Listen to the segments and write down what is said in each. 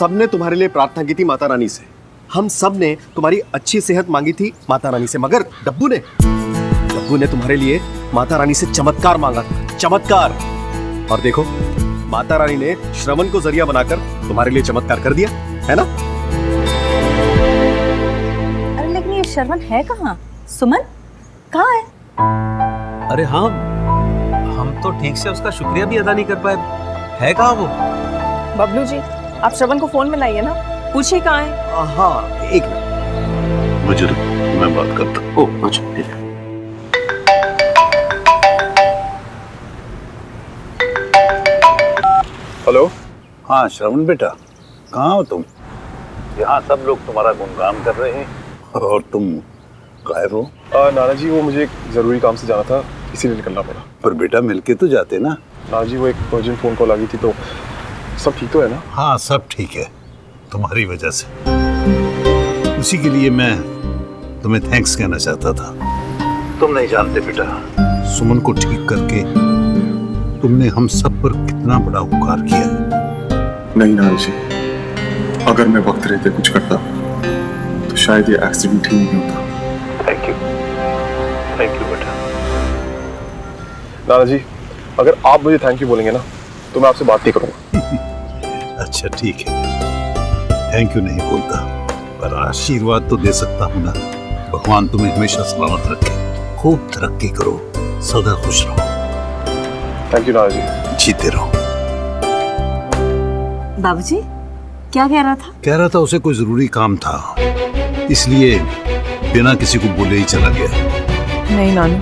सब ने तुम्हारे लिए प्रार्थना की थी माता रानी से, हम सब ने तुम्हारी अच्छी सेहत मांगी थी माता रानी से, मगर डब्बू ने तुम्हारे लिए माता रानी से चमत्कार मांगा था, चमत्कार। और देखो माता रानी ने श्रवण को जरिया बनाकर तुम्हारे लिए चमत्कार कर दिया, है ना? अरे लेकिन ये श्रवण है कहाँ? सुमन कहाँ है? अरे हाँ, हम तो ठीक से उसका शुक्रिया भी अदा नहीं कर पाए। है कहाँ वो? बबलू जी, आप श्रवण को फोन मिलाइए ना, पूछिए कहाँ है। हाँ एक मिनट, मुझे मैं बात करता हूँ। ओह अच्छा ठीक है। हेलो। हाँ श्रवण बेटा, कहाँ हो तुम? यहाँ सब लोग तुम्हारा गुणगान कर रहे हैं और तुम गायब हो। नाना जी वो मुझे एक जरूरी काम से जाना था, इसीलिए निकलना पड़ा। पर बेटा मिलके तो जाते ना। नाना जी वो एक अर्जेंट फोन कॉल आ गई थी, तो सब ठीक तो है ना? हाँ सब ठीक है, तुम्हारी वजह से। उसी के लिए मैं तुम्हें थैंक्स कहना चाहता था। तुम नहीं जानते बेटा, सुमन को ठीक करके तुमने हम सब पर कितना बड़ा उपकार किया। नहीं नाना जी, अगर मैं वक्त रहते कुछ करता तो शायद ये एक्सीडेंट ही नहीं होता। थैंक यू बेटा। नाना जी अगर आप मुझे थैंक यू बोलेंगे ना तो मैं आपसे बात नहीं करूंगा। अच्छा ठीक है, थैंक यू नहीं बोलता, पर आशीर्वाद तो दे सकता हूँ ना। भगवान तुम्हें हमेशा सलामत रखे, खूब तरक्की करो, सदा खुश रहो। थैंक यू नाना जी। जीते रहो। बाबूजी क्या कह रहा था? कह रहा था उसे कोई जरूरी काम था, इसलिए बिना किसी को बोले ही चला गया। नहीं नानू,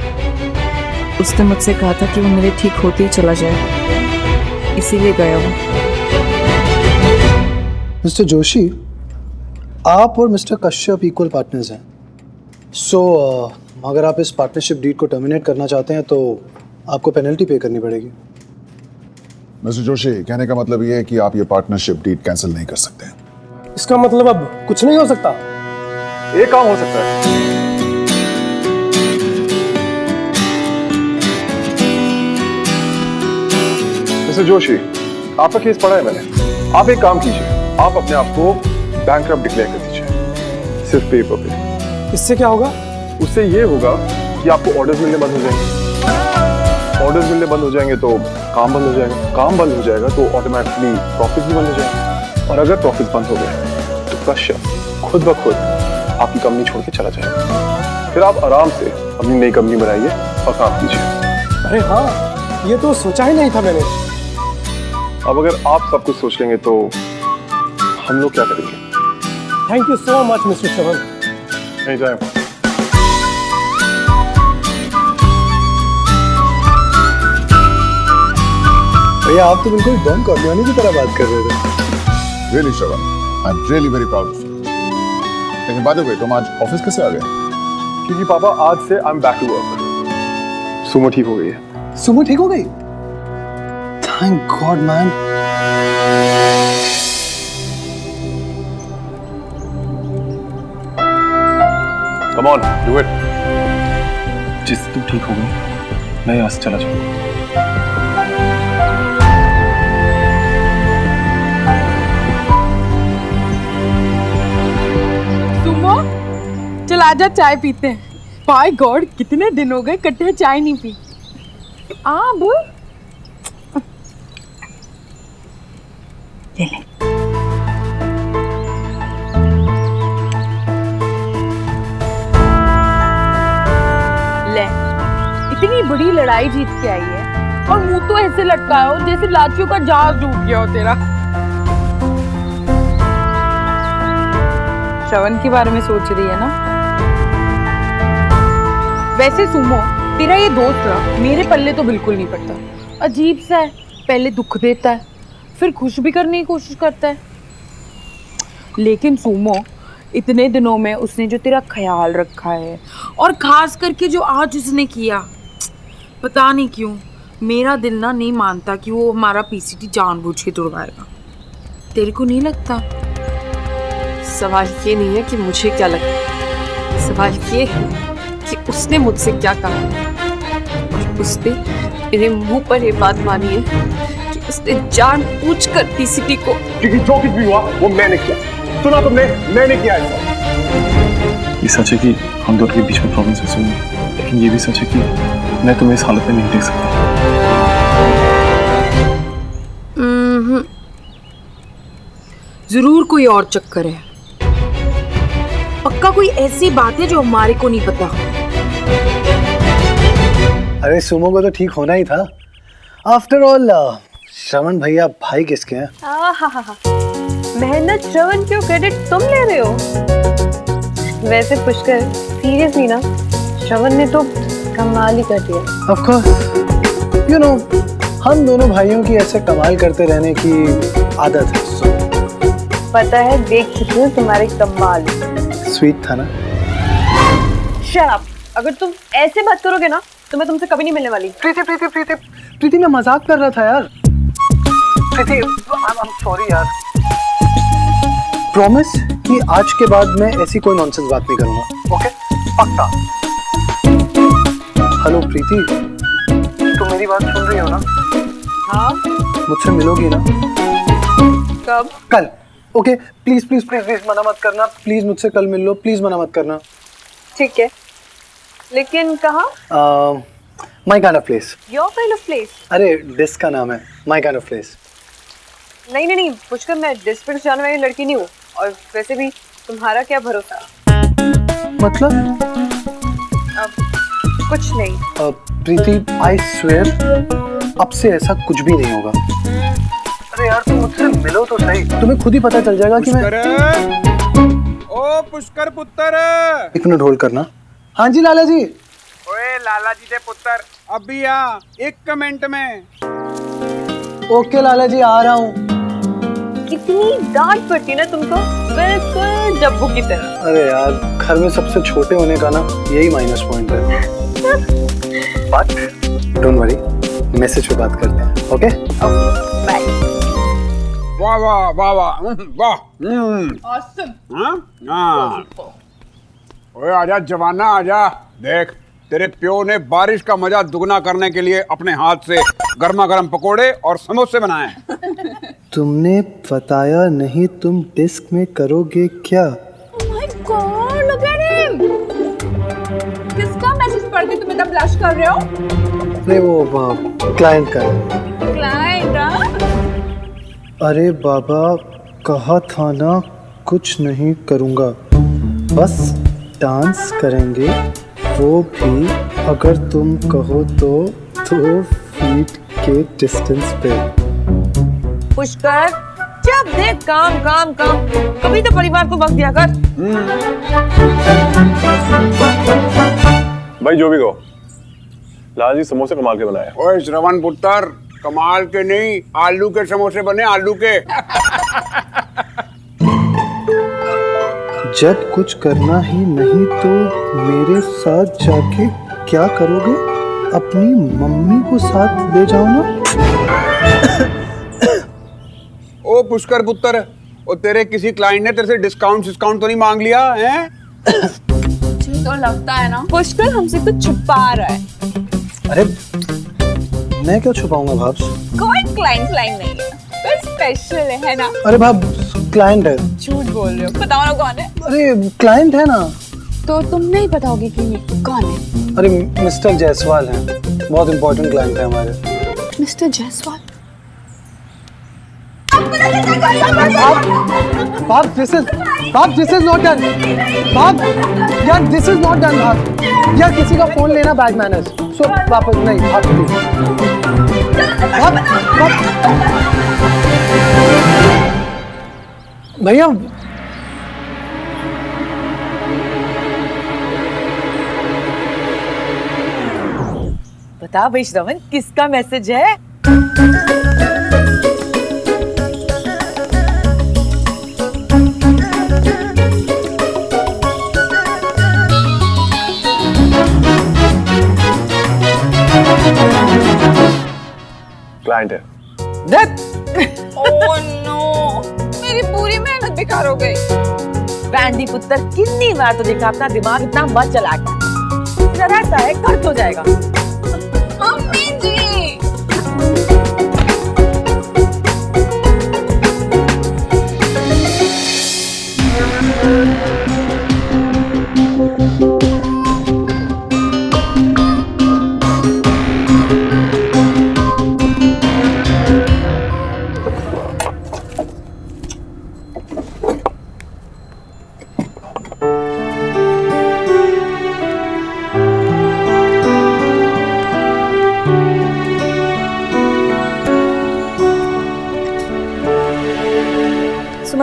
उसने मुझसे कहा था कि वो मेरे ठीक होते ही चला जाए, इसीलिए गया वो। मिस्टर जोशी, आप और मिस्टर कश्यप इक्वल पार्टनर्स हैं। सो अगर आप इस पार्टनरशिप डीड को टर्मिनेट करना चाहते हैं तो आपको पेनल्टी पे करनी पड़ेगी। मिस्टर जोशी, कहने का मतलब ये है कि आप ये पार्टनरशिप डीड कैंसिल नहीं कर सकते। इसका मतलब अब कुछ नहीं हो सकता? एक काम हो सकता है। मिस्टर जोशी, आपका केस पढ़ा है मैंने। आप एक काम कीजिए, आप अपने आप को बैंकरप्ट डिक्लेयर कर दीजिए, सिर्फ पेपर पे। इससे क्या होगा? उससे ये होगा कि आपको ऑर्डर्स मिलने बंद हो जाएंगे, ऑर्डर्स मिलने बंद हो जाएंगे तो काम बंद हो जाएगा, काम बंद हो जाएगा तो ऑटोमेटिकली प्रॉफिट भी बंद हो जाएगा, और अगर प्रॉफिट बंद हो गए तो कश्यप खुद ब खुद आपकी कंपनी छोड़ के चला जाएगा। फिर आप आराम से अपनी नई कंपनी बनाइए और काम कीजिए। अरे हाँ, ये तो सोचा ही नहीं था मैंने। अब अगर आप सब कुछ सोच लेंगे तो हम लोग क्या करेंगे? Thank you so much mister Shravan. नहीं जाए। भैया आप तो बिल्कुल डॉन कॉर्लियोनी की तरह बात कर रहे थे। Really Shravan, I am really very proud of you. लेकिन बाय द वे, तुम आज ऑफिस कैसे आ गए? क्योंकि पापा आज से I am back to work. Sumo ठीक हो गई है। सुमो ठीक हो गई? Thank God man. Come on, do it. जिस तू ठीक हो गई मैं यहाँ से चला जाऊंगा। चल आजा चाय पीते हैं। बाय गॉड, कितने दिन हो गए इकट्ठे चाय नहीं पी। अब ले, इतनी बड़ी लड़ाई जीत के आई है और मुंह तो ऐसे लटका हो जैसे लाचियों का जहाज डूब गया हो तेरा। श्रवण के बारे में सोच रही है ना? वैसे सुमो, तेरा ये दोस्त ना मेरे पल्ले तो बिल्कुल नहीं पड़ता। अजीब सा है, पहले दुख देता है फिर खुश भी करने की कोशिश करता है। लेकिन सुमो, इतने दिनों में उसने जो तेरा ख्याल रखा है और खास करके जो आज उसने किया, पता नहीं क्यों मेरा दिल ना नहीं मानता कि वो हमारा पीसीटी जानबूझ के तोड़वाएगा। तेरे को नहीं लगता? सवाल ये नहीं है कि मुझे क्या लगता, सवाल ये है कि उसने मुझसे क्या कहा और उसने मेरे मुंह पर ये बात मानी है कि उसने जानबूझकर टीसीपी को। क्योंकि जो कुछ भी हुआ वो मैंने किया। सुना तुमने, मैंने किया ऐसा। ये सच है कि हम दोनों के बीच में प्रॉब्लम्स है, लेकिन ये भी सच है कि मैं तुम्हें इस हालत में नहीं देख सकता। जरूर कोई और चक्कर है, पक्का कोई ऐसी बात है जो हमारे को नहीं पता। अरे सुमो को तो ठीक होना ही था। आफ्टर ऑल श्रवण भैया भाई किसके हैं? मेहनत श्रवण क्यों, क्रेडिट तुम ले रहे हो? वैसे पुष्कर सीरियसली ना, श्रवण ने तो कमाल ही कर दिया। ऑफ कोर्स, यू नो हम दोनों भाइयों की ऐसे कमाल करते रहने की आदत है। पता है, देख चुकी हूँ तुम्हारे कमाल। स्वीट था ना? Shut up. अगर तुम ऐसे बात करोगे ना तो मैं तुमसे कभी नहीं मिलने वाली। प्रीति मैं मजाक कर रहा था यार। प्रीति आई एम सॉरी यार। प्रॉमिस कि आज के बाद मैं ऐसी कोई नॉनसेंस बात नहीं करूंगा। ओके? पक्का। हेलो प्रीति, तुम मेरी बात सुन रही हो ना? हाँ। मुझसे मिलोगी ना? कब? कल। Okay please please please please मना मत करना। प्लीज मुझसे कल मिल लो, प्लीज मना मत करना। ठीक है, लेकिन कहाँ? My kind of place. Your kind of place? अरे डिस्क का नाम है माई काइंड ऑफ प्लेस। नहीं नहीं नहीं पुष्कर, मैं डिस्ट्रिक्ट जाने वाली लड़की नहीं हूँ। और वैसे भी तुम्हारा क्या भरोसा? मतलब? कुछ नहीं। प्रीति आई स्वेयर अब से ऐसा कुछ भी नहीं होगा। अरे यार तुम मुझसे मिलो तो सही, तुम्हें खुद ही पता चल जाएगा कि मैं। ओ पुष्कर पुत्र, एक मिनट होल्ड करना। हाँ जी लाला जी। ओए लाला जी दे पुत्र, अभी आ 1 मिनट में। ओके लाला जी आ रहा हूँ। कितनी डांट पड़ती ना तुमको, बिल्कुल डब्बू की तरह। अरे यार घर में सबसे छोटे होने का ना यही माइनस पॉइंट है। बट डोंट वरी, मैसेज पे बात करते हैं। Okay bye. वाह वाह वाह वाह वाह। ऑसम। हाँ। ओए आजा जवाना आजा, देख तेरे प्यो ने बारिश का मजा दुगना करने के लिए अपने हाथ से गर्मा गर्म पकोड़े और समोसे बनाए। तुमने बताया नहीं, तुम डिस्क में करोगे क्या? Oh my God, look at him! किसका मैसेज पढ़ के तुम इतना ब्लश कर रहे हो? अरे वो क्लाइंट का है। क्लाइंट? अरे बाबा कहा था ना कुछ नहीं करूँगा, बस डांस करेंगे, वो भी अगर तुम कहो तो 2 फीट के डिस्टेंस पे। पुष्कर जब देख काम काम काम, कभी तो परिवार को वक्त दिया कर। भाई जो भी कहो, लाला जी समोसे कमाल के बनाए। ओए श्रवण पुत्र, कमाल के नहीं, आलू के समोसे बने, आलू के। जब कुछ करना ही नहीं तो मेरे साथ जाके क्या करोगे? अपनी मम्मी को साथ ले जाओ ना। ओ पुष्कर पुत्र, ओ तेरे किसी क्लाइंट ने तेरे से डिस्काउंट तो नहीं मांग लिया है? मुझे तो लगता है ना पुष्कर हमसे कुछ छुपा रहा है। अरे मैं क्यों छुपाऊंगा भाब्स? कोई क्लाइंट नहीं है, तो स्पेशल है ना? अरे भाब क्लाइंट है। झूठ बोल रहे हो, बताओ ना कौन है? अरे क्लाइंट है ना। तो तुम नहीं बताओगे कि कौन है? अरे मिस्टर जायसवाल है, बहुत इंपॉर्टेंट क्लाइंट है हमारे। मिस्टर जायसवाल? भाब दिस इज नॉट डन। भाब यार दिस इज नॉट डन। भाब यार किसी का फोन लेना बैड मैनर्स। सो वापस नहीं। भाब भैया बता भाई श्रवण, किसका मैसेज है? क्लाइंट है। ओह नो, मेरी पूरी मेहनत बेकार हो गई। बैंडी पुत्र, कितनी बार तो देखा अपना दिमाग इतना मत चला कर। डरता है कर तो जाएगा। मम्मी जी,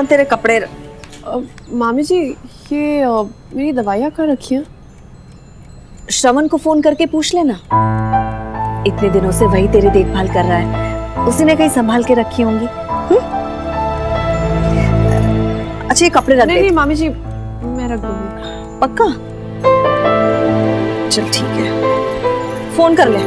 कौन तेरे कपड़े मामी जी ये मेरी दवाइयाँ कहाँ रखी हैं? श्रवण को फोन करके पूछ लेना। इतने दिनों से वही तेरी देखभाल कर रहा है, उसी ने कहीं संभाल के रखी होंगी। अच्छा ये कपड़े रख नहीं दे। नहीं मामी जी मैं रख दूंगी। पक्का? चल ठीक है, फोन कर ले।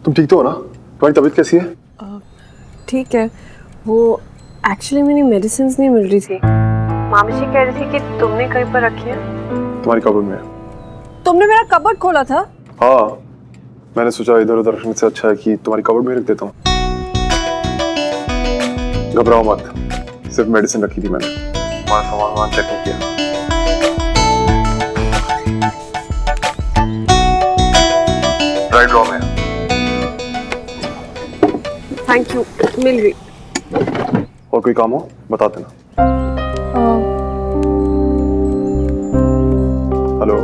तुम ठीक तो हो ना? तुम्हारी तबीयत कैसी है? ठीक है, वो एक्चुअली मेरी मेडिसिन नहीं मिल रही थी। मामी जी कह रही थी कि तुमने कहीं पर रखी है। तुम्हारी कबर्ड में है। तुमने मेरा कबर्ड खोला था? हाँ, मैंने सोचा इधर उधर रखने से अच्छा है कि तुम्हारी कबर्ड में रख देता हूँ। घबराओ मत, सिर्फ मेडिसिन रखी थी मैंने, तुम्हारा सामान चेक नहीं किया। राइट ड्रॉ में। थैंक यू, मिल गई। और कोई काम हो बता देना। हेलो,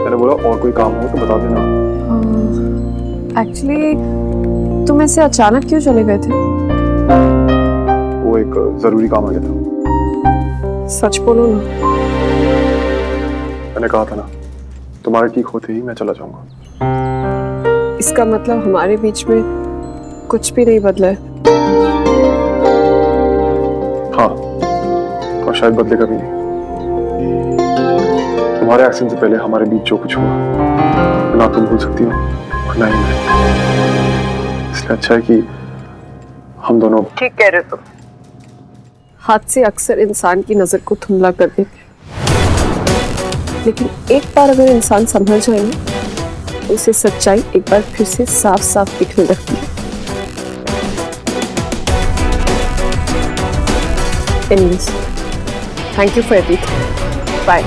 मैंने बोला और कोई काम हो तो बता देना। एक्चुअली तुम ऐसे अचानक क्यों चले गए थे? वो एक जरूरी काम आ गया था। सच बोलो ना। मैंने कहा था ना, तुम्हारे ठीक होते ही मैं चला जाऊंगा। इसका मतलब हमारे बीच में कुछ भी नहीं बदला है? हाँ, और शायद बदलेगा भी नहीं। तुम्हारे एक्सीडेंट से पहले हमारे बीच जो कुछ हुआ ना तुम भूल सकती हो और ना ही मैं। इसलिए अच्छा है कि हम दोनों। ठीक कह रहे हो तुम। हादसे अक्सर इंसान की नजर को धुंधला कर देते हैं, लेकिन एक बार अगर इंसान संभल जाए ना, उसे सच्चाई एक बार फिर से साफ साफ दिखने लगती है। Anyways, thank you for everything. Bye.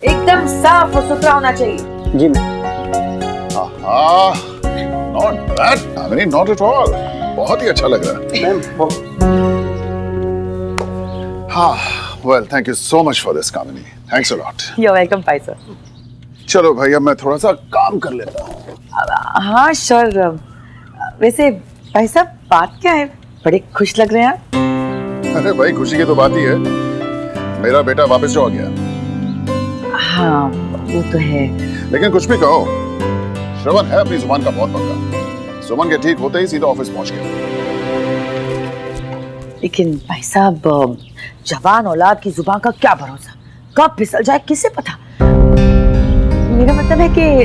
एकदम साफ और सुथरा होना चाहिए। जी not bad Kamini, not at all. बहुत ही अच्छा लग रहा है। हाँ, well, thank you so much for this, Kamini. Thanks a lot. You're welcome, भाई सर। चलो भाई, अब मैं थोड़ा सा काम कर लेता हूँ। हाँ श्योर। वैसे भाई साहब बात क्या है, बड़े खुश लग रहे हैं आप। अरे भाई, खुशी की तो बात ही है, मेरा बेटा वापस जो आ गया। हाँ वो तो है, लेकिन कुछ भी कहो, श्रवण है अपनी जुबान का बहुत पक्का। सुमन के ठीक होते ही सीधा ऑफिस पहुंच गया। लेकिन भाई साहब जवान औलाद की जुबान का क्या भरोसा, कब फिसल जाए किसे पता। मेरा मतलब है कि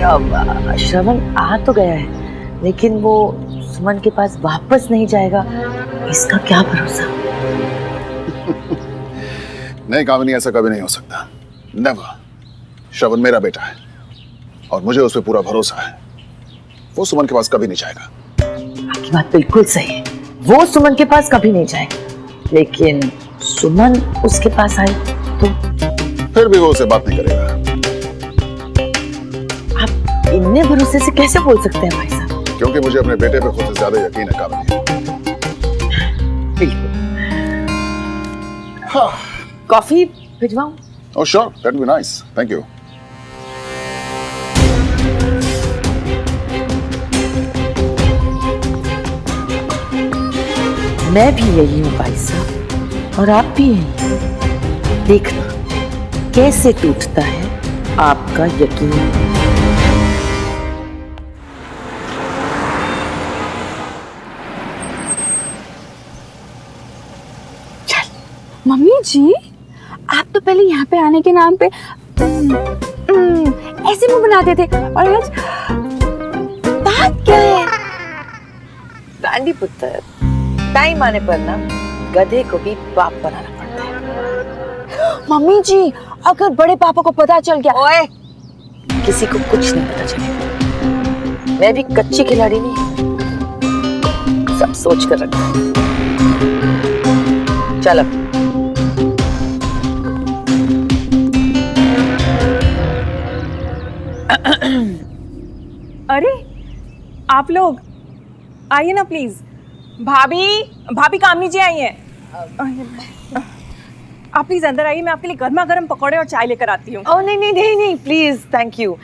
श्रवण आ तो गया है, लेकिन वो सुमन के पास वापस नहीं जाएगा, इसका क्या भरोसा। नहीं कामिनी, ऐसा कभी नहीं हो सकता। नेवर। श्रवण मेरा बेटा है और मुझे उस पर पूरा भरोसा है। वो सुमन के पास कभी नहीं जाएगा। आपकी बात बिल्कुल सही है, वो सुमन के पास कभी नहीं जाएगा, लेकिन सुमन उसके पास आई तो फिर भी वो उससे बात नहीं करेगा। आप इतने भरोसे से कैसे बोल सकते हैं भाई साहब? क्योंकि मुझे अपने बेटे पे खुद से ज्यादा यकीन है कामिनी। बिल्कुल। Coffee भिजवाऊं? Oh sure, that would be nice. Thank you. मैं भी यही हूँ भाई साहब, और आप भी यही। देखना कैसे टूटता है आपका यकीन। मम्मी जी, आप तो पहले यहाँ पे आने के नाम पे ऐसे मुंह बनाते थे और आज बात क्या है? गांधी पुत्र, टाइम आने पर ना गधे को भी बाप बनाना पड़ता है। मम्मी जी, अगर बड़े पापा को पता चल गया। ओए, किसी को कुछ नहीं पता चलेगा। मैं भी कच्ची खिलाड़ी नहीं, सब सोच कर रखा। चलो अरे आप लोग आइए ना प्लीज। भाभी, भाभी कामनी जी आई हैं। आप प्लीज अंदर आइए, मैं आपके लिए गर्मा गर्म पकौड़े और चाय लेकर आती हूँ। ओह नहीं नहीं नहीं नहीं, प्लीज, थैंक यू।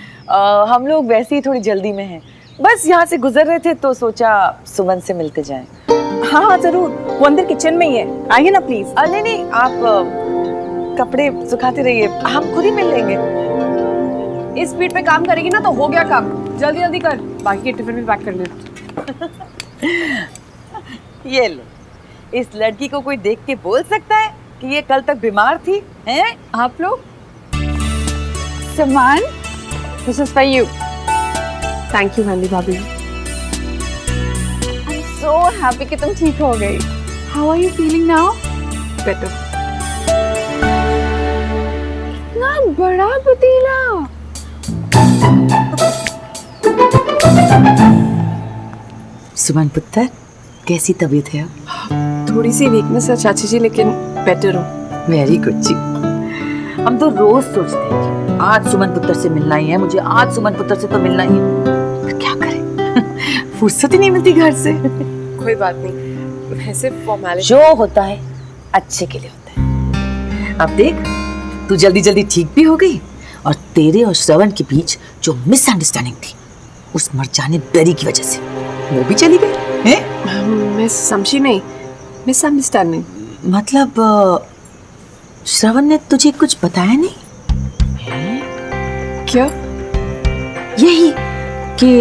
हम लोग वैसे ही थोड़ी जल्दी में हैं, बस यहाँ से गुजर रहे थे तो सोचा सुमन से मिलते जाएं। हाँ हाँ जरूर, वो अंदर किचन में ही है, आइए ना प्लीज। नहीं नहीं, आप कपड़े सुखाते रहिए, हम खुद ही मिल लेंगे। इस स्पीड पे काम करेगी ना तो हो गया काम। जल्दी जल्दी कर, बाकी के टिफिन भी पैक कर ले। ये लो, इस लड़की को कोई देख के बोल सकता है कि ये कल तक बीमार थी? हैं आप लोग? समान, this is for you. Thank you Gandhi भाभी। आई एम सो हैप्पी कि तुम ठीक हो गई। How are you feeling now? Better. इतना बड़ा पतीला। सुमन पुत्र, कैसी तबीयत है अब? थोड़ी सी वीकनेस है चाची जी, लेकिन बेटर हूँ। वेरी गुड जी। हम तो रोज सोचते हैं कि आज सुमन पुत्र से मिलना ही है, मुझे आज सुमन पुत्र से तो मिलना ही है, पर क्या करें फुर्सत ही नहीं मिलती घर से। कोई बात नहीं, वैसे फॉर्मेलिटी जो होता है अच्छे के लिए होता है। अब देख, तू जल्दी जल्दी ठीक भी हो गई और तेरे और श्रवण के बीच जो मिसअंडरस्टैंडिंग थी उस मरजाने बेरी की वजह से वो भी चली गई हैं? मैं समझी नहीं। मिसअंडरस्टैंडिंग मतलब श्रवण ने तुझे कुछ बताया नहीं? क्या? यही कि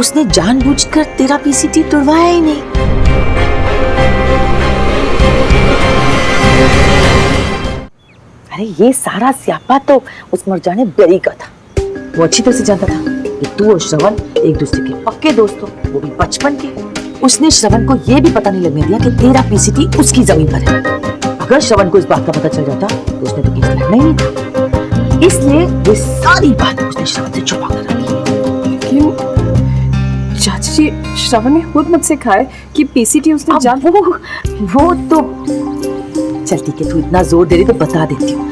उसने जानबूझकर तेरा पीसीटी तुड़वाया ही नहीं। अरे ये सारा स्यापा तो उस मरजाने बेरी का था। वो अच्छी तरह से जानता था कि तू और श्रवण एक दूसरे के पक्के दोस्त हो, वो भी बचपन के। उसने श्रवण को ये भी पता नहीं लगने दिया कि तेरा पीसीटी उसकी जमीन पर है। अगर श्रवण को इस बात का पता चल जाता तो उसने तो केस लड़ना ही नहीं था। इसलिए ये सारी बात उसने श्रवण से छुपा कर रखी। लेकिन चाची जी, श्रवण ने खुद मुझसे कहा है कि पीसीटी उसने जान। वो तो चलती के तू इतना जोर दे रही तो बता देती हूँ।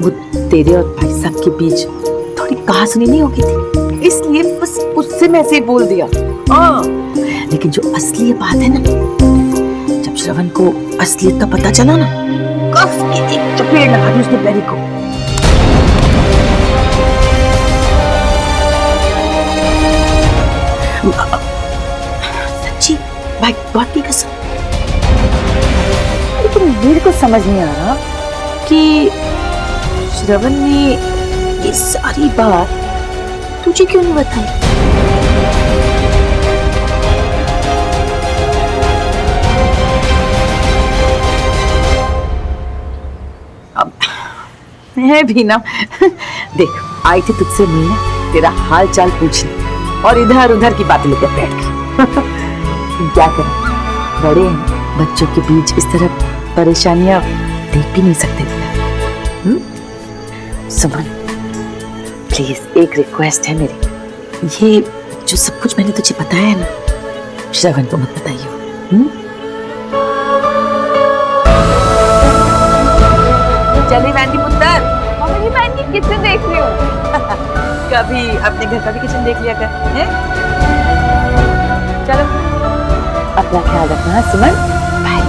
वो तेरे और भाई साहब के बीच थोड़ी कहासुनी नहीं होगी थी, इसलिए बस उससे मैं ऐसे बोल दिया। लेकिन जो असली बात है ना, जब श्रवण को असलियत का पता चला ना, कफ की एक चपेट लगा दी उसने बेरी को। सच्ची बात की कसम। लेकिन मेरे को समझ नहीं आ रहा कि श्रवण ने ये सारी बात तुझे क्यों नहीं बताई? अब मैं भी ना देख, आई थी तुझसे मिलने, तेरा हाल चाल पूछने, और इधर उधर की बातें लेकर बैठ गई। क्या करें, बड़े हैं, बच्चों के बीच इस तरह परेशानियां देख भी नहीं सकते। सुमन प्लीज, एक रिक्वेस्ट है मेरी, ये जो सब कुछ मैंने तुझे बताया है ना, श्रवण को मत बताइए। चलिए वैंडी पुत्र। मम्मी मैं इनकी किचन देख रही हूँ। कभी अपने घर का भी किचन देख लिया कर, हैं? चलो, अपना ख्याल रखना सुमन। बाय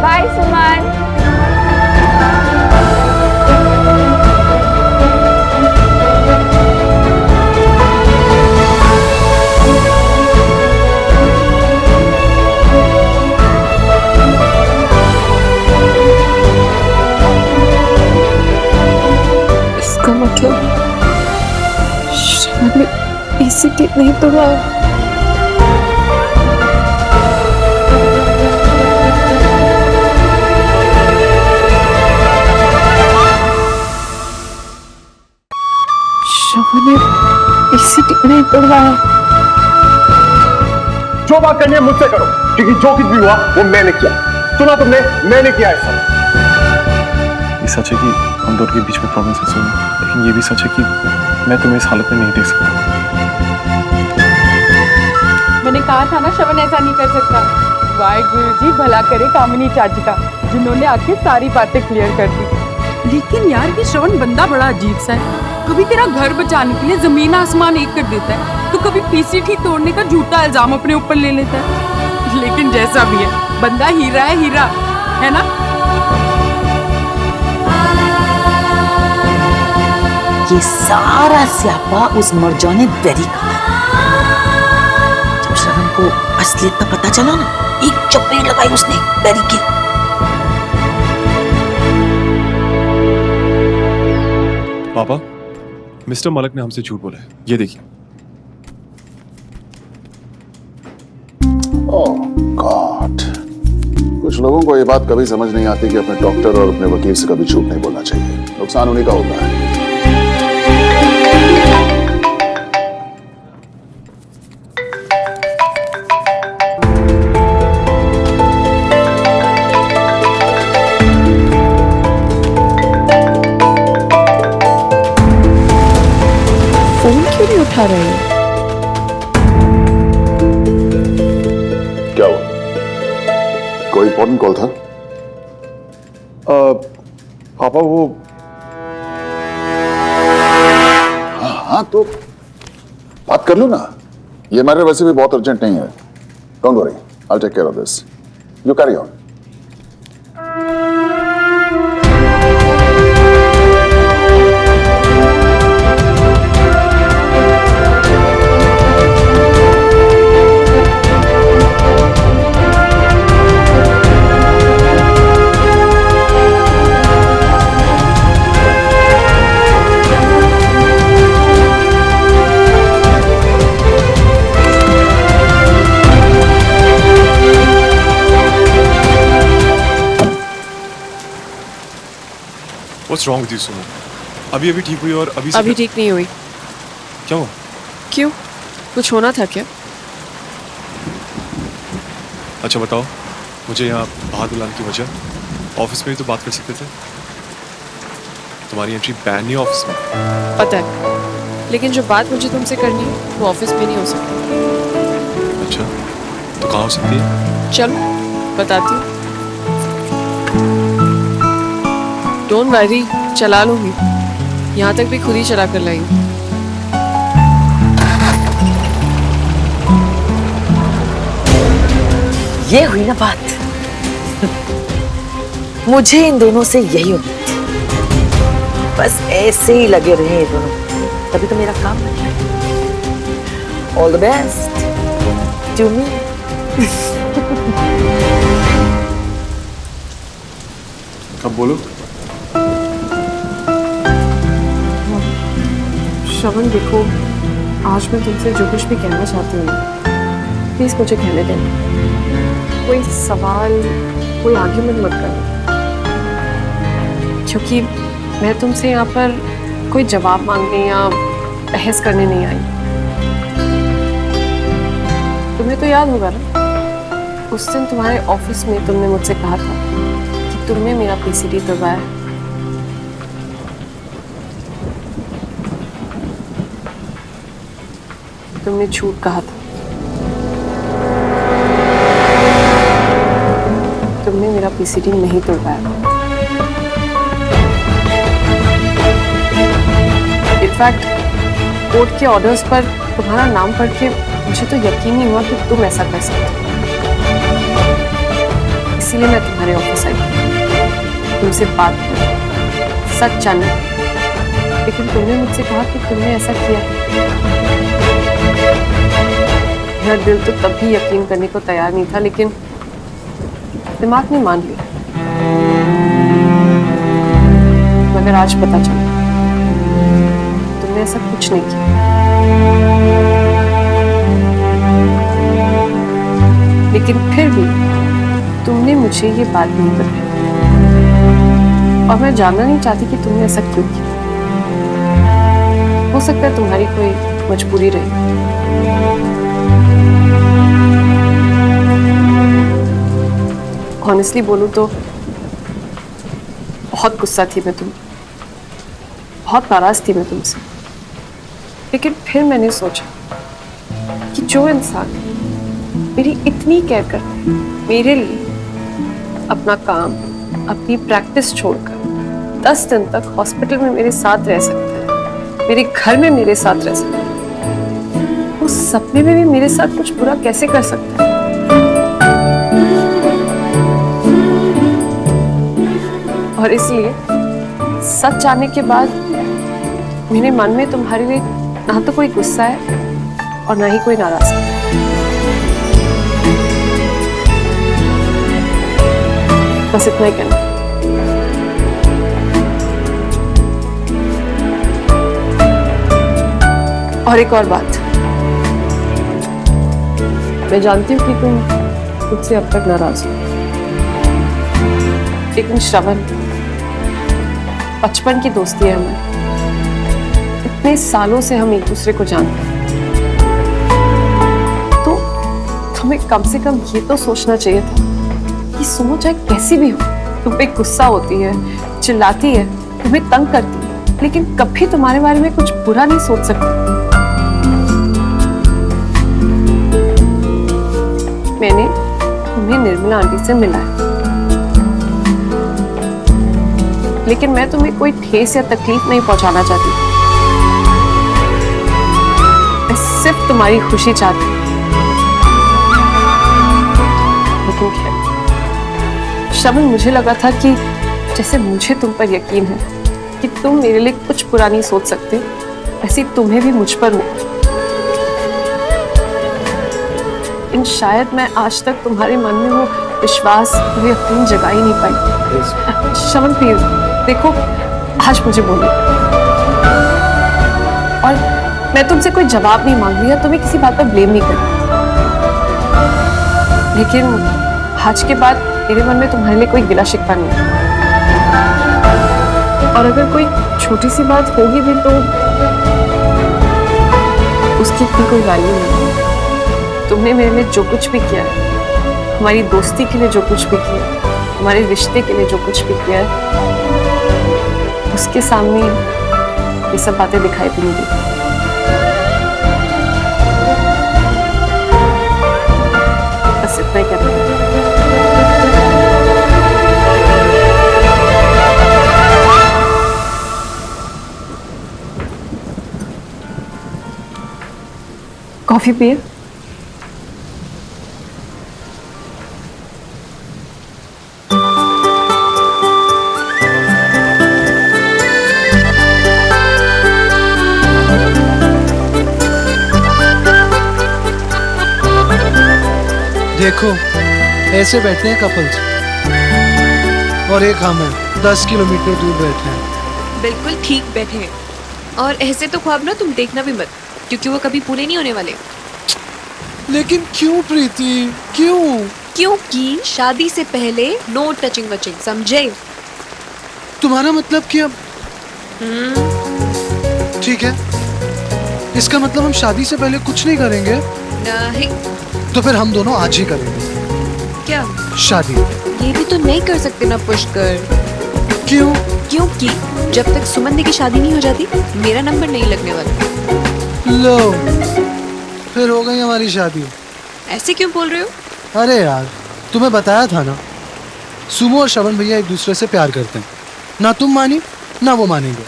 बाय सुमन। इसका मतलब श्रवण ने पीसीटी नहीं तोड़ा। उड़वाया। जो बात करनी है मुझसे करो, क्योंकि जो कुछ भी हुआ वो मैंने किया। सुना तुमने, मैंने किया है सब। ये सच है कि हम दोनों के बीच में प्रॉब्लम्स है सोनू, लेकिन ये भी सच है कि मैं तुम्हें इस हालत में नहीं देख सकता। मैंने कहा था ना श्रवण ऐसा नहीं कर सकता। वाहिगुरु जी भला करे कामिनी चाची का, जिन्होंने आके सारी बातें क्लियर कर दी। लेकिन यार ये श्रवण बंदा बड़ा अजीब सा है। कभी तेरा घर बचाने के लिए जमीन आसमान एक कर देता है, तो कभी पीसीटी तोड़ने का झूठा इल्जाम अपने ऊपर ले लेता है। लेकिन जैसा भी है, बंदा हीरा है ना? ये सारा स्यापा उस मरजाने वेरी का था। जब श्रवण को असलियत का पता चला ना, एक चपेट लगाई उसने वेरी की। पापा, मिस्टर मलक ने हमसे झूठ बोला है, ये देखिए। ओह गॉड, कुछ लोगों को ये बात कभी समझ नहीं आती कि अपने डॉक्टर और अपने वकील से कभी झूठ नहीं बोलना चाहिए। नुकसान उन्हीं का होता है। फोन क्यों नहीं उठा रहे हो? क्या हुआ? कोई इंपॉर्टेंट कॉल था? पापा वो हाँ तो बात कर लो ना। ये मैटर वैसे भी बहुत अर्जेंट नहीं है। Don't worry, I will take care of this. You carry on. What's wrong with you, Sonu? अभी ठीक हुई और अभी अभी ठीक नहीं हुई। क्या हुआ? क्यों? कुछ होना था क्या? अच्छा बताओ, मुझे यहाँ बाहर बुलाने की वजह? ऑफिस में ही तो बात कर सकते थे। तुम्हारी एंट्री बैन नहीं ऑफिस में। पता है, लेकिन जो बात मुझे तुमसे करनी है वो ऑफिस में नहीं हो सकती। अच्छा, तो कहाँ हो सकती है? चलो बताती हूँ। डोंट वरी, चला लूंगी। यहाँ तक भी खुद ही चला कर लाई हूँ। ये हुई ना बात। मुझे इन दोनों से यही उम्मीद थी। बस ऐसे ही लगे रहे ये दोनों, तभी तो मेरा काम बन जाए। All the best to me. अब बोलो। श्रवण देखो, आज मैं तुमसे जो कुछ भी कहना चाहती हूँ, प्लीज मुझे कहने देना। कोई सवाल, कोई आर्ग्यूमेंट मत करना, क्योंकि मैं तुमसे यहाँ पर कोई जवाब मांगने या बहस करने नहीं आई। तुम्हें तो याद होगा ना, उस दिन तुम्हारे ऑफिस में तुमने मुझसे कहा था कि तुमने मेरा पीसीटी तोड़वाया। तुमने झूठ कहा था। तुमने मेरा पीसीटी नहीं तोड़वाया। इनफैक्ट कोर्ट के ऑर्डर्स पर तुम्हारा नाम पढ़ के मुझे तो यकीन नहीं हुआ कि तुम ऐसा कर सकते। इसीलिए मैं तुम्हारे ऑफिस आई, तुमसे बात की, सच जानने। लेकिन तुमने मुझसे कहा कि तुमने ऐसा किया। मेरा दिल तो तब भी यकीन करने को तैयार नहीं था, लेकिन दिमाग ने मान लिया। मगर आज पता चला तुमने ऐसा कुछ नहीं किया। लेकिन फिर भी तुमने मुझे ये बात नहीं बताई, और मैं जानना नहीं चाहती कि तुमने ऐसा क्यों किया। हो सकता है तुम्हारी कोई मजबूरी रही। ऑनेस्टली बोलूं तो बहुत गुस्सा थी मैं तुम, बहुत नाराज थी मैं तुमसे। लेकिन फिर मैंने सोचा कि जो इंसान मेरी इतनी केयर करते हैं, मेरे लिए अपना काम, अपनी प्रैक्टिस छोड़कर 10 दिन तक हॉस्पिटल में मेरे साथ रह सकता है, मेरे घर में मेरे साथ रह सकता है, उस सपने में भी मेरे साथ कुछ बुरा कैसे कर सकता है? और इसलिए सच जानने के बाद मेरे मन में तुम्हारे लिए ना तो कोई गुस्सा है और ना ही कोई नाराजगी। बस इतना ही कहना। और एक और बात, मैं जानती हूँ कि तुम मुझसे अब तक नाराज हो, लेकिन श्रवण, बचपन की दोस्ती है हमारी, इतने सालों से हम एक दूसरे को जानते हैं, तो तुम्हें कम से कम ये तो सोचना चाहिए था कि सुमो चाहे कैसी भी हो, तुम पे गुस्सा होती है, चिल्लाती है, तुम्हें तंग करती है, लेकिन कभी तुम्हारे बारे में कुछ बुरा नहीं सोच सकती। मैंने तुम्हें निर्मला आंटी से मिला है, लेकिन मैं तुम्हें कोई ठेस या तकलीफ नहीं पहुंचाना चाहती। मैं सिर्फ तुम्हारी खुशी चाहती हूँ। लेकिन खैर, श्रवण, मुझे लगा था कि जैसे मुझे तुम पर यकीन है कि तुम मेरे लिए कुछ बुरा नहीं सोच सकते, ऐसी तुम्हें भी मुझ पर हो। लेकिन शायद मैं आज तक तुम्हारे मन में वो विश्वास, वो यकीन जगा ही नहीं पाई। श्रवण प्लीज देखो, आज मुझे बोलो, और मैं तुमसे कोई जवाब नहीं मांग रही या तुम्हें किसी बात पर ब्लेम नहीं कर रही, लेकिन आज के बाद मेरे मन में तुम्हारे लिए कोई गिला शिकवा नहीं है। और अगर कोई छोटी सी बात होगी भी तो उसकी इतनी कोई वैल्यू नहीं है। तुमने मेरे लिए जो कुछ भी किया है, हमारी दोस्ती के लिए जो कुछ भी किया है, हमारे रिश्ते के लिए जो कुछ भी किया है, उसके सामने ये सब बातें दिखाई भी नहीं देती। बस इतना ही कहना है। कॉफी पिए। देखो, ऐसे बैठते हैं कपल्स, और एक हम हैं 10 किलोमीटर दूर बैठे हैं। बिल्कुल ठीक बैठे हैं, और ऐसे तो ख्वाब ना तुम देखना भी मत, क्योंकि वो कभी पूरे नहीं होने वाले। लेकिन क्यों प्रीति, क्यों? क्योंकि शादी से पहले नो टचिंग वचिंग, समझे? तुम्हारा मतलब कि अब ठीक है, इसका मतलब हम शादी से पहले कुछ नहीं करेंगे? नहीं। तो फिर हम दोनों आज ही करेंगे। क्या? शादी। ये भी तो नहीं कर सकते ना पुष्कर। क्यों? क्योंकि जब तक सुमन दी की शादी नहीं हो जाती, मेरा नंबर नहीं लगने वाला। लो, फिर हो गई हमारी शादी। ऐसे क्यों बोल रहे हो? अरे यार, तुम्हें बताया था ना, सुमो और श्रवण भैया एक दूसरे से प्यार करते हैं। ना तुम मानी ना वो मानेंगे।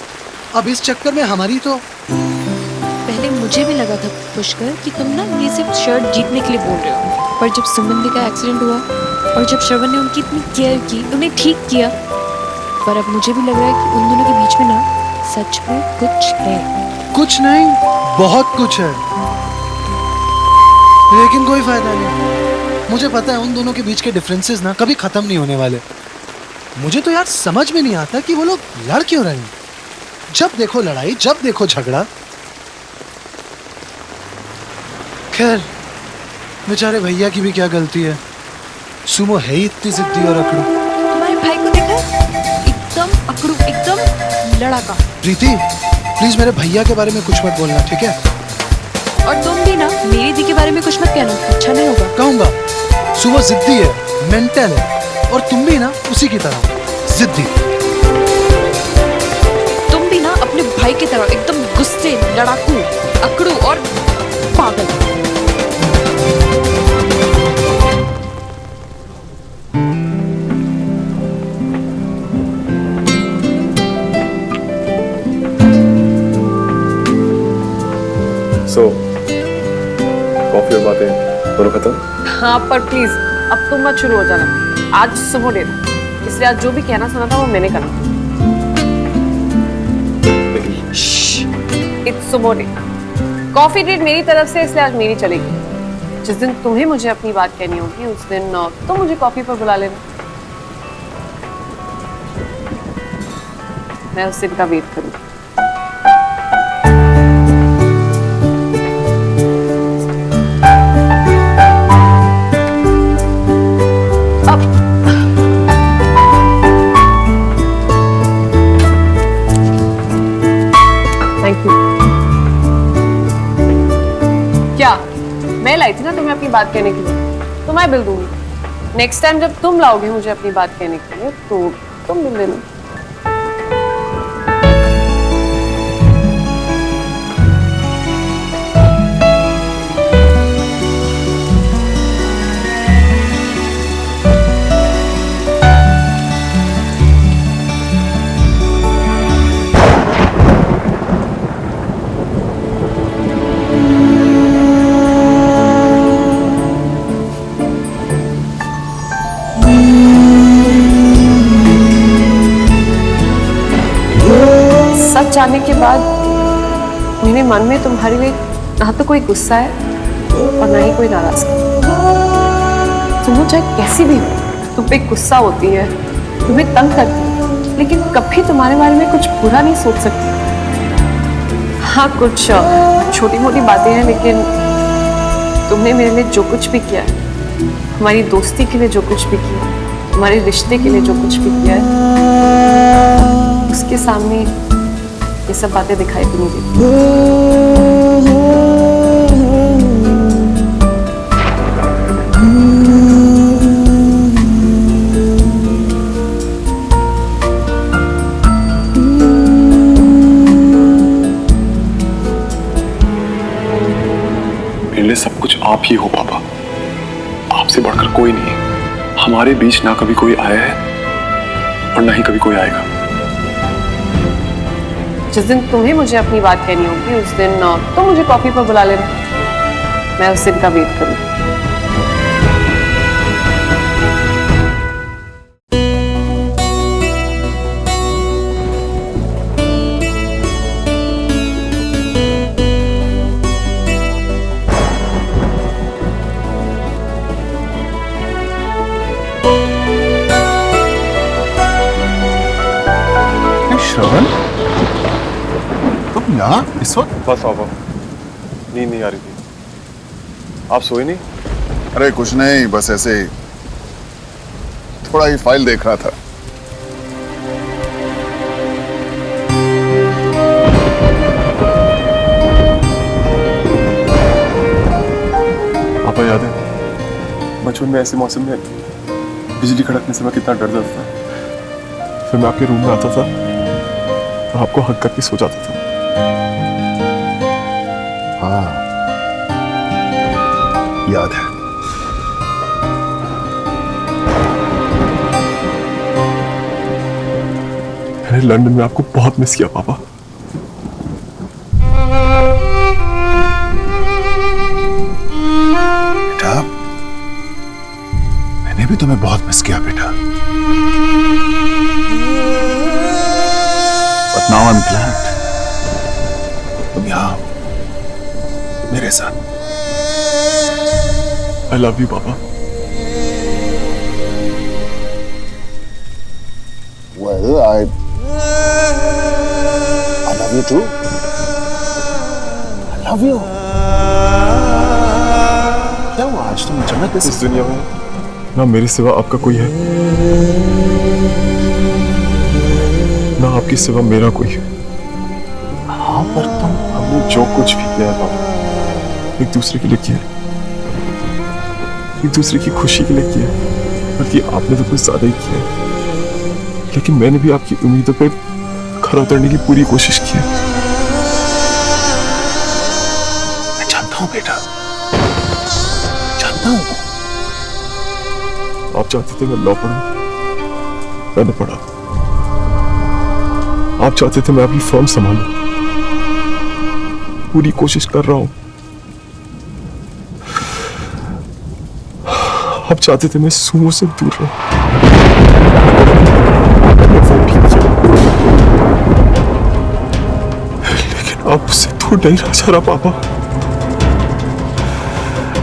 अब इस चक्कर में हमारी तो। पहले मुझे भी लगा था पुष्कर कि तुम ना ये सिर्फ शर्ट जीतने के लिए बोल रहे हो, पर जब सुमन दी का एक्सीडेंट हुआ और जब श्रवण ने उनकी इतनी केयर की, उन्हें ठीक किया, पर अब मुझे भी लग रहा है कि उन दोनों के बीच में ना सच में कुछ है। कुछ नहीं, बहुत कुछ है, लेकिन कोई फायदा नहीं। मुझे पता है उन दोनों के बीच के डिफरेंसेस ना कभी खत्म नहीं होने वाले। मुझे तो यार समझ में नहीं आता कि वो लोग लड़ क्यों रहे हैं। जब देखो लड़ाई, जब देखो झगड़ा। खैर, बेचारे भैया की भी क्या गलती है, सुमो है ही इतनी जिद्दी और अकड़ू। तुम्हारे भाई को देखा, एकदम अकड़ू, एकदम लड़ाका। प्रीति, प्लीज मेरे भैया के बारे में कुछ मत बोलना, ठीक है? और तुम भी ना मेरी दी के बारे में कुछ मत कहना, अच्छा नहीं होगा। कहूंगा। सुबह जिद्दी है, मेंटल है, और तुम भी ना उसी की तरह जिद्दी। तुम भी ना अपने भाई की तरह एकदम गुस्से, लड़ाकू, अकड़ू और पागल। सो कॉफी और बातें दोनों खत्म? हाँ पर प्लीज अब तुम मत शुरू हो जाना। आज सुबह डे था, इसलिए आज जो भी कहना सुना था वो मैंने कहा। इट्स सुबह डे, कॉफी डेट मेरी तरफ से, इसलिए आज मेरी चलेगी। जिस दिन तुम्हें मुझे अपनी बात कहनी होगी उस दिन तुम मुझे कॉफी पर बुला लेना, मैं उस दिन का वेट करूंगी। क्या मैं लाई थी ना तुम्हें अपनी बात कहने के लिए, तो मैं बिल दूंगी। नेक्स्ट टाइम जब तुम लाओगे मुझे अपनी बात कहने के लिए तो तुम बिल देना। जाने के बाद मेरे मन में तुम्हारे लिए ना तो कोई गुस्सा है और ना ही कोई नाराजगी। तुम चाहे कैसी भी हो, तुम पे गुस्सा होती है, तुम्हें तंग करती है, लेकिन कभी तुम्हारे बारे में कुछ बुरा नहीं सोच सकती। हाँ कुछ छोटी मोटी बातें हैं, लेकिन तुमने मेरे लिए जो कुछ भी किया है, हमारी दोस्ती के लिए जो कुछ भी किया है, हमारे रिश्ते के लिए जो कुछ भी किया है, उसके सामने ये सब बातें दिखाई भी नहीं देती। मेरे लिए सब कुछ आप ही हो पापा, आपसे बढ़कर कोई नहीं है। हमारे बीच ना कभी कोई आया है और ना ही कभी कोई आएगा। जिस दिन तुम्हें मुझे अपनी बात कहनी होगी उस दिन तुम मुझे कॉफी पर बुला लेना, मैं उस दिन का वेट करूंगी। श्रवण, तुम यहाँ इस वक्त? बस पापा, नींद नहीं आ रही थी। आप सोए नहीं? अरे कुछ नहीं, बस ऐसे ही थोड़ा ही फाइल देख रहा था। पापा याद है बचपन में ऐसे मौसम में बिजली कड़कने से मैं कितना डर जाता था। फिर मैं आपके रूम में आता था और आपको हक करके सो जाता था। हाँ याद है। मैंने लंदन में आपको बहुत मिस किया पापा। बेटा, मैंने भी तुम्हें बहुत मिस किया बेटा। But now I'm glad तुम यहाँ मेरे साथ। I love you पापा। Well, I love you too. I love you. क्या हुआ आज तुम अचानक इस दुनिया में ना मेरे सिवा आपका कोई है, ना आपकी सिवा मेरा कोई है। हाँ पर तुम हमने जो कुछ भी किया है पापा, एक दूसरे के लिए किया है, एक दूसरे की खुशी के लिए किया है, बल्कि आपने तो कुछ ज्यादा ही किया है। लेकिन मैंने भी आपकी उम्मीदों पे खरा उतरने की पूरी कोशिश की है। मैं जानता हूं बेटा, जानता हूं। आप चाहते थे मैं लॉ पढ़ूं, मैंने पढ़ा। आप चाहते थे मैं आपकी फर्म संभालूं, पूरी कोशिश कर रहा हूं। आप चाहते थे मैं सुमो से दूर रहूं, लेकिन आप उससे दूर नहीं रह जा रहा पापा,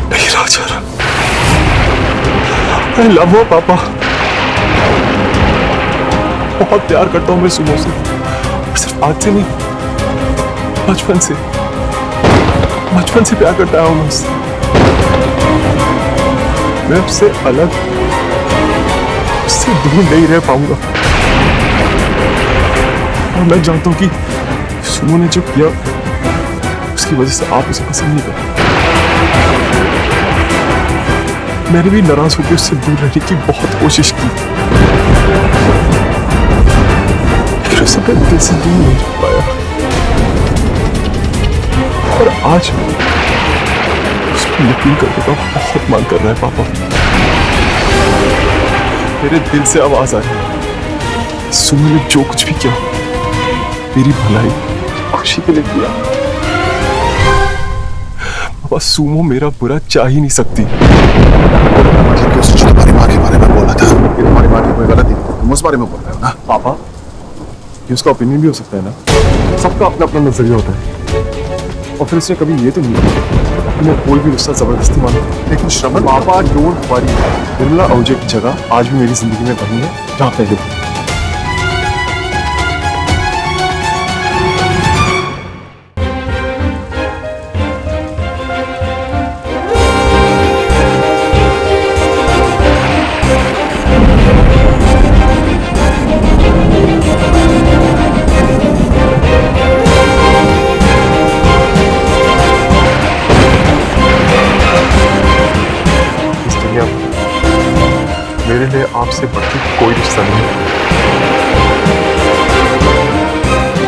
नहीं रह जा रहा। I love you, पापा। बहुत प्यार करता हूं मैं सुमो से, और सिर्फ आज से नहीं, बचपन से प्यार करता हूं मैं उससे। मैं उससे अलग, उससे दूर नहीं रह पाऊंगा। और मैं जानता हूं कि सुमो ने जो किया उसकी वजह से आप उसे पसंद नहीं करते। मैंने भी नाराज होकर उससे दूर रहने की बहुत कोशिश की, लेकिन उसे अपने दिल से दूर नहीं रह पाया। और आज उस पर यकीन करने का बहुत मन कर रहा है पापा। मेरे दिल से आवाज आ रही है, सुमो ने जो कुछ भी किया मेरी भलाई, खुशी के लिए किया। पापा, सुमो मेरा बुरा चाह ही नहीं सकती। तुम्हारी माँ के बारे में बोला था, ये तुम्हारी माँ की कोई गलती नहीं, तुम उस बारे में बोल रहे हो ना। पापा, ये उसका ओपिनियन भी हो सकता है ना, सबका अपना अपना नजरिया होता है। और फिर उसने कभी ये तो नहीं कहा कि मैं कोई भी रिश्ता जबरदस्ती मानूं। लेकिन श्रवण, पापा डोंट वरी, निर्मला आहूजा की जगह आज भी मेरी जिंदगी में वही है जहाँ पहले थी। मेरे लिए आपसे बढ़कर कोई रिश्ता नहीं है।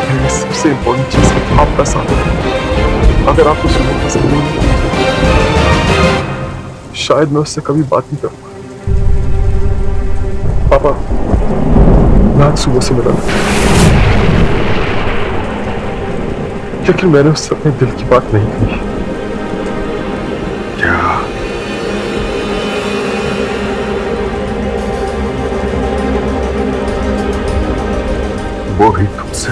मेरी सबसे इम्पोर्टेंट चीज है आपका साथ। अगर आपको सुमो पसंद नहीं है, शायद मैं उससे कभी बात नहीं करूंगा। पापा, मैं आज सुबह से मिला, लेकिन मैंने उससे अपने दिल की बात नहीं कही। क्या वो भी तुमसे?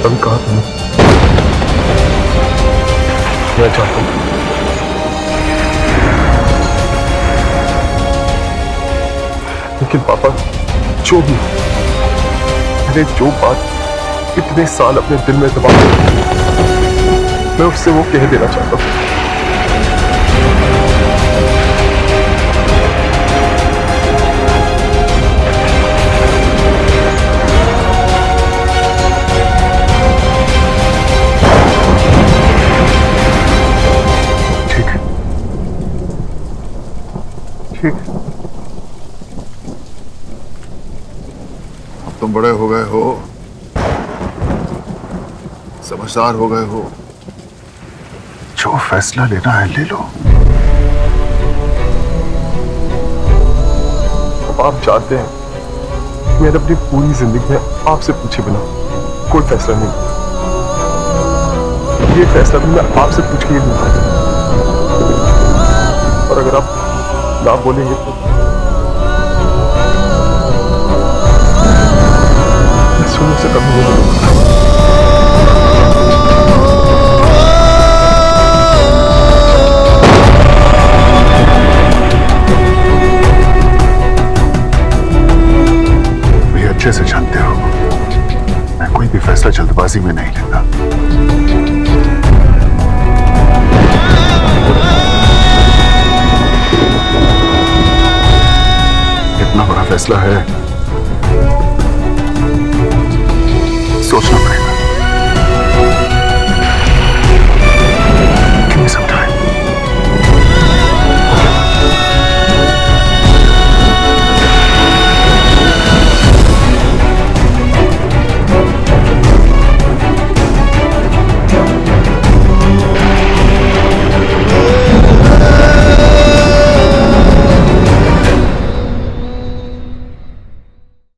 अभी कहा तुमने? मैं चाहता हूं लेकिन पापा, जो भी मैंने जो बात इतने साल अपने दिल में दबा दी, मैं उससे वो कह देना चाहता हूं। ठीक है, ठीक है। अब तुम बड़े हो गए हो, समझदार हो गए हो, जो फैसला लेना है ले लो। अब आप जानते हैं मैंने अपनी पूरी जिंदगी में आपसे पूछे बिना कोई फैसला नहीं लिया। ये फैसला भी मैं आपसे पूछ के ही लूंगा, और अगर आप ना बोलेंगे तो मैं सुनने से कभी नहीं बोलूंगा। अच्छे से जानते हो मैं कोई भी फैसला जल्दबाजी में नहीं लेता। फैसला है